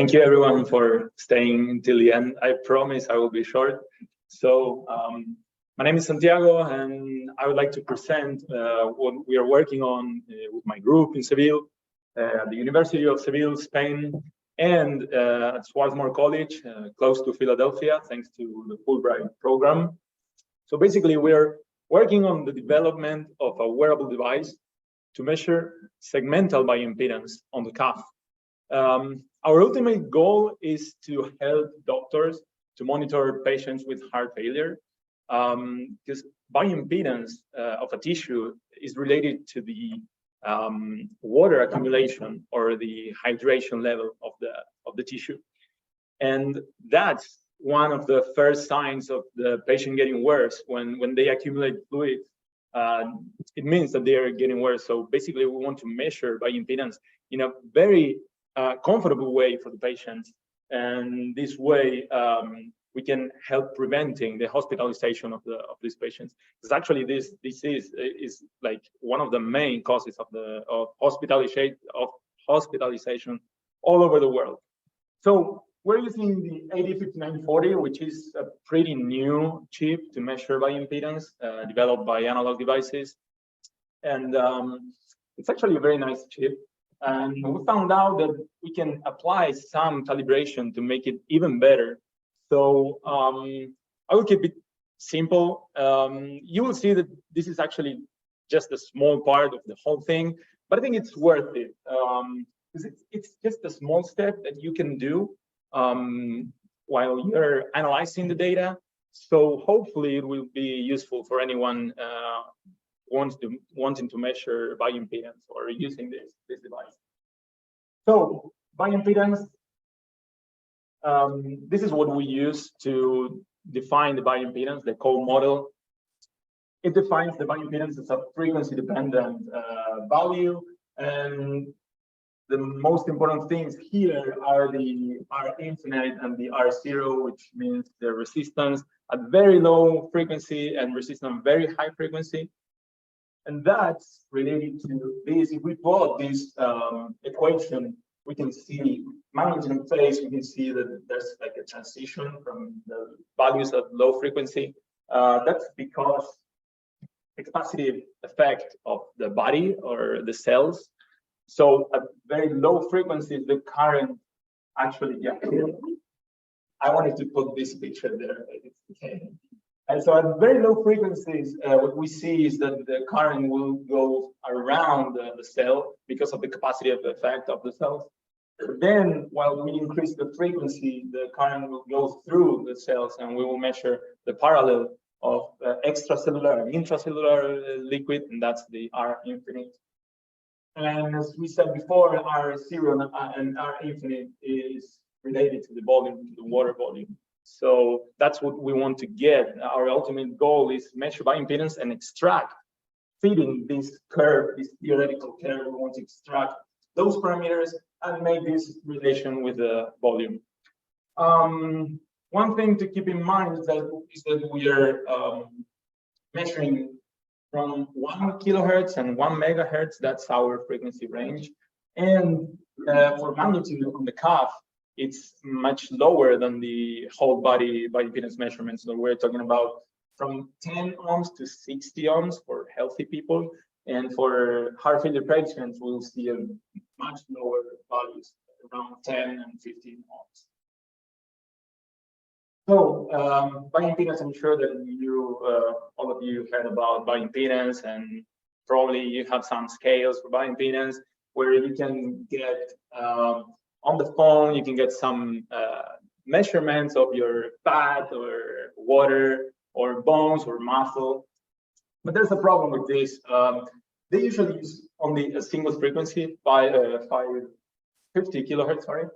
Thank you everyone for staying until the end. I promise I will be short. So my name is Santiago and I would like to present what we are working on with my group in Seville, at the University of Seville, Spain, and at Swarthmore College, close to Philadelphia, thanks to the Fulbright program. So basically we're working on the development of a wearable device to measure segmental bioimpedance on the cuff. Our ultimate goal is to help doctors to monitor patients with heart failure, because bioimpedance of a tissue is related to the water accumulation or the hydration level of the tissue, and that's one of the first signs of the patient getting worse. When they accumulate fluid, it means that they are getting worse. So basically, we want to measure bioimpedance in a very comfortable way for the patients, and this way we can help preventing the hospitalization of these patients. Because actually, this is like one of the main causes of hospitalization all over the world. So we're using the AD5940, which is a pretty new chip to measure bioimpedance, developed by Analog Devices, and it's actually a very nice chip. And we found out that we can apply some calibration to make it even better. So I will keep it simple. You will see that this is actually just a small part of the whole thing, but I think it's worth it, because it's just a small step that you can do while you're analyzing the data. So hopefully it will be useful for anyone wanting to measure bioimpedance or using this device. So bioimpedance, this is what we use to define the bioimpedance, the Cole model. It defines the bioimpedance as a frequency-dependent value, and the most important things here are the R infinite and the R0, which means the resistance at very low frequency and resistance at very high frequency. And that's related to this. If we plot this equation, we can see magnitude in phase. We can see that there's like a transition from the values at low frequency. That's because the capacitive effect of the body or the cells. So at very low frequencies, the current actually, yeah. I wanted to put this picture there, but it's okay. And so at very low frequencies, what we see is that the current will go around the cell because of the capacitive effect of the cells. Then, while we increase the frequency, the current will go through the cells, and we will measure the parallel of extracellular and intracellular liquid, and that's the R infinite. And as we said before, R0 and R infinite is related to the volume, to the water volume. So that's what we want to get. Our ultimate goal is measure bioimpedance and extract, fitting this curve, this theoretical curve. We want to extract those parameters and make this relation with the volume. One thing to keep in mind is that we are measuring from 1 kilohertz and 1 megahertz. That's our frequency range. And for magnitude on the cuff, it's much lower than the whole body bioimpedance measurements. So we're talking about from 10 ohms to 60 ohms for healthy people. And for heart failure patients, we'll see a much lower values, around 10 and 15 ohms. So bioimpedance, I'm sure that you, all of you heard about bioimpedance, and probably you have some scales for bioimpedance where you can get on the phone, you can get some measurements of your fat or water or bones or muscle. But there's a problem with this. They usually use only a single frequency, 550 kilohertz, sorry,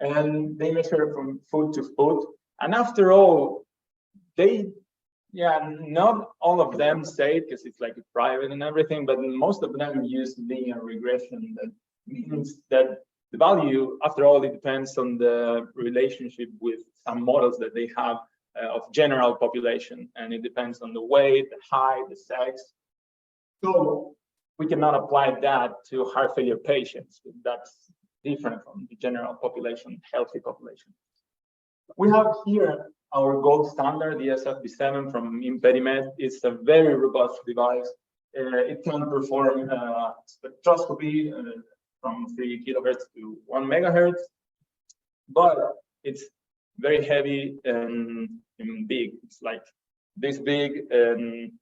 and they measure from foot to foot. And after all, not all of them say it because it's like private and everything, but most of them use linear regression. That means that the value, after all, it depends on the relationship with some models that they have of general population, and it depends on the weight, the height, the sex. So we cannot apply that to heart failure patients. That's different from the general population, healthy population. We have here our gold standard, the SF-B7 from ImpediMed. It's a very robust device. It can perform spectroscopy from 3 kilohertz to 1 megahertz, but it's very heavy and big. It's like this big, and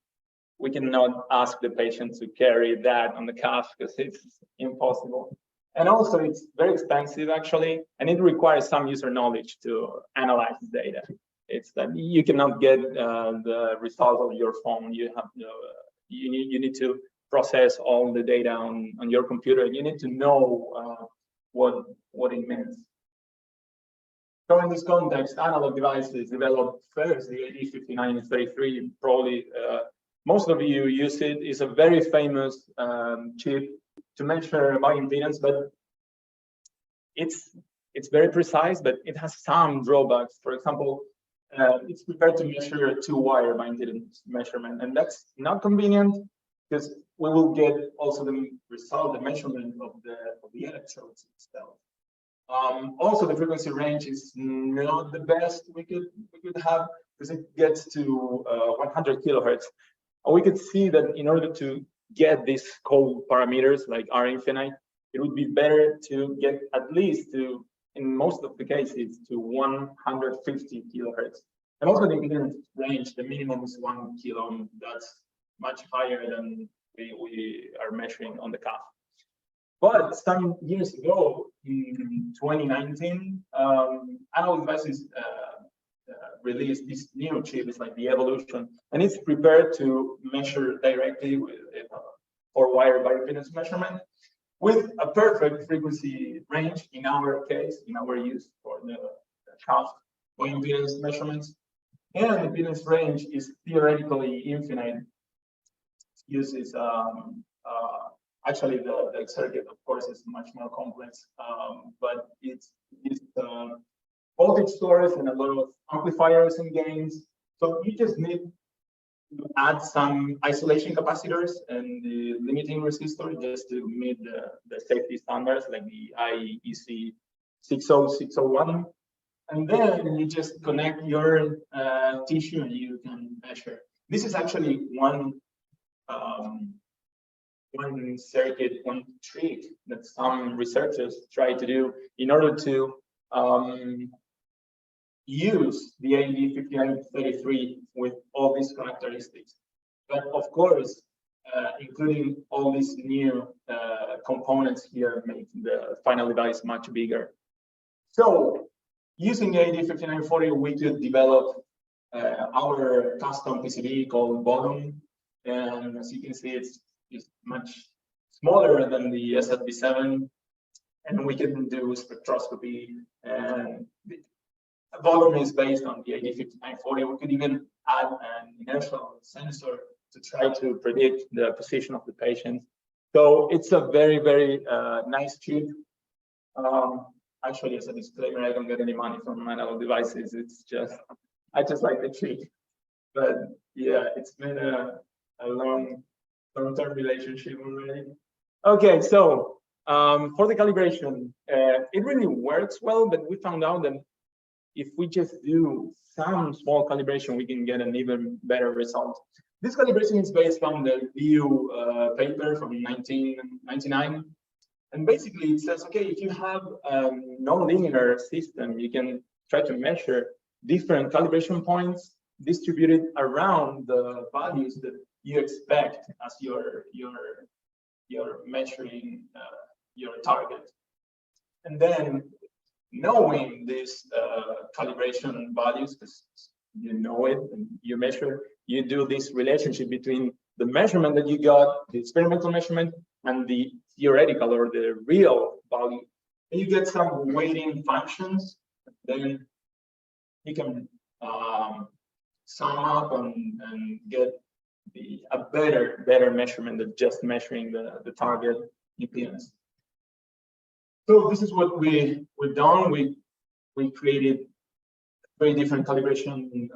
we cannot ask the patient to carry that on the cuff because it's impossible. And also, it's very expensive actually, and it requires some user knowledge to analyze the data. It's that you cannot get the result of your phone. You have you need to process all the data on your computer. You need to know what it means. So in this context, analog devices developed first, the AD5940. Probably most of you use it. It's a very famous chip to measure bioimpedance, but it's very precise, but it has some drawbacks. For example, it's prepared to measure 2-wire bioimpedance measurement, and that's not convenient because we will get also the result, the measurement of the electrodes itself. Also, the frequency range is not the best we could have because it gets to 100 kilohertz. And we could see that in order to get these cold parameters like R infinite, it would be better to get at least to, in most of the cases, to 150 kilohertz. And also the impedance range, the minimum is 1 kilo ohm. That's much higher than we are measuring on the cuff. But some years ago, in 2019, analog devices released this new chip. It's like the Evolution, and it's prepared to measure directly with 4-wire bioimpedance measurement with a perfect frequency range in our case, in our use for the cuff bioimpedance measurements. And the impedance range is theoretically infinite. It uses actually the circuit, of course, is much more complex, but it's voltage source and a lot of amplifiers and gains. So you just need to add some isolation capacitors and the limiting resistor just to meet the safety standards like the IEEE 60601. And then you just connect your tissue and you can measure. This is actually one circuit, one trick that some researchers try to do in order to use the AD5940 with all these characteristics. But of course, including all these new components here, making the final device much bigger. So using AD5940, we could develop our custom PCB called Volum. And as you can see, it's much smaller than the SF-B7, and we can do spectroscopy. And the Volum is based on the AD5940. We could even add an inertial sensor to try to predict the position of the patient. So it's a very, very nice chip. Actually, as a disclaimer, I don't get any money from analog devices. It's just, I just like the chip. But yeah, it's been a long-term relationship already. Okay, so for the calibration, it really works well, but we found out that if we just do some small calibration, we can get an even better result. This calibration is based on the View paper from 1999. And basically it says, okay, if you have a nonlinear system, you can try to measure different calibration points distributed around the values that you expect as you're measuring your target. And then knowing these calibration values, because you know it and you measure, you do this relationship between the measurement that you got, the experimental measurement, and the theoretical or the real value. And you get some weighting functions. Then you can sum up and get a better measurement than just measuring the target impedance. So this is what we've done. We created 3 different calibration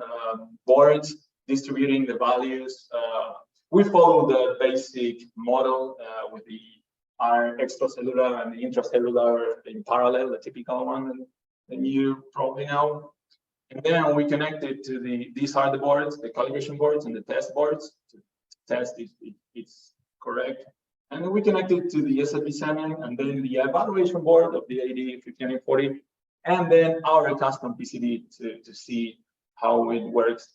boards distributing the values. We follow the basic model with the are extracellular and intracellular in parallel, the typical one that you probably know. And then we connect it to these are the boards, the calibration boards and the test boards to test if it's correct. And then we connect it to the SLB7 and then the evaluation board of the AD5940, and then our custom PCB to see how it works.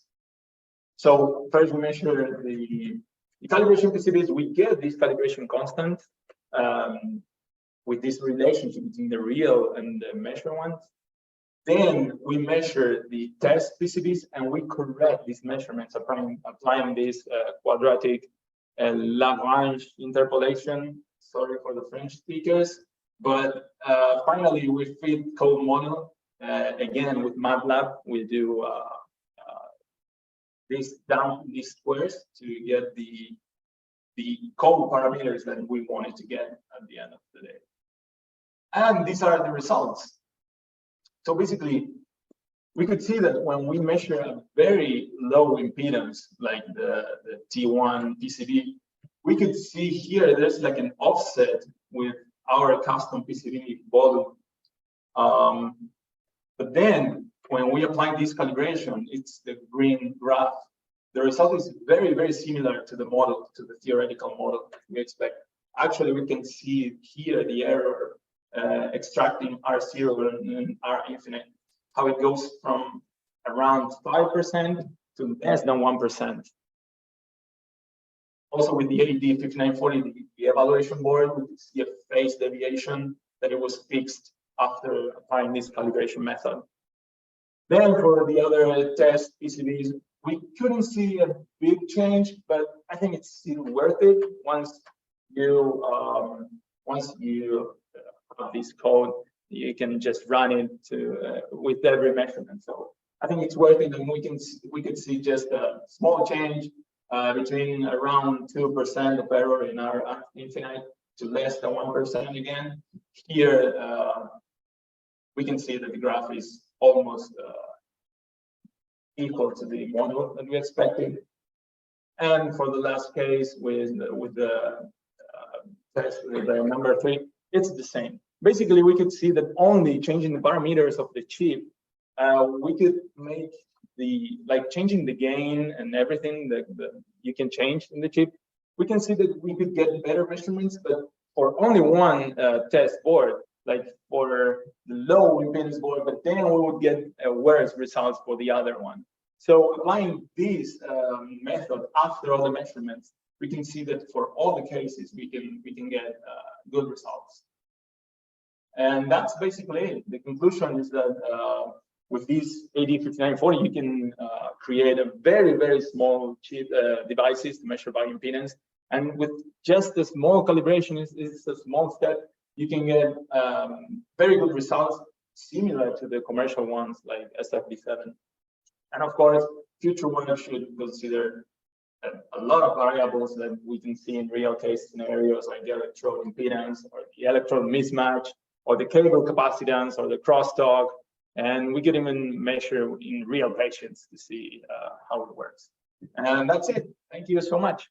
So first we measure the calibration PCBs. We get this calibration constant with this relationship between the real and the measured ones. Then we measure the test PCBs and we correct these measurements applying this quadratic Lagrange interpolation. Sorry for the French speakers, but finally we fit code model again with MATLAB. We do these squares to get the code parameters that we wanted to get at the end of the day. And these are the results. So basically, we could see that when we measure a very low impedance, like the T1 PCB, we could see here there's like an offset with our custom PCB Volum. But then when we apply this calibration, it's the green graph. The result is very, very similar to the model, to the theoretical model we expect. Actually, we can see here the error extracting R0 and R infinite, how it goes from around 5% to less than 1%. Also with the AD5940, the evaluation board, we could see a phase deviation that it was fixed after applying this calibration method. Then for the other test PCBs, we couldn't see a big change, but I think it's still worth it once you have this code. You can just run it with every measurement. So I think it's worth it, and we could see just a small change between around 2% of error in our infinite to less than 1% again. Here we can see that the graph is almost equal to the model that we expected. And for the last case with the test with the number 3, it's the same. Basically, we could see that only changing the parameters of the chip, we could make changing the gain and everything that you can change in the chip. We can see that we could get better measurements, but for only one test board, like for the low impedance board, but then we would get worse results for the other one. So applying this method after all the measurements, we can see that for all the cases, we can get good results. And that's basically it. The conclusion is that with this AD5940, you can create a very, very small chip devices to measure bioimpedance. And with just a small calibration, is a small step, you can get very good results similar to the commercial ones like SFB7. And of course, future work should consider a lot of variables that we can see in real case scenarios, like the electrode impedance or the electrode mismatch or the cable capacitance or the crosstalk. And we can even measure in real patients to see how it works. And that's it. Thank you so much.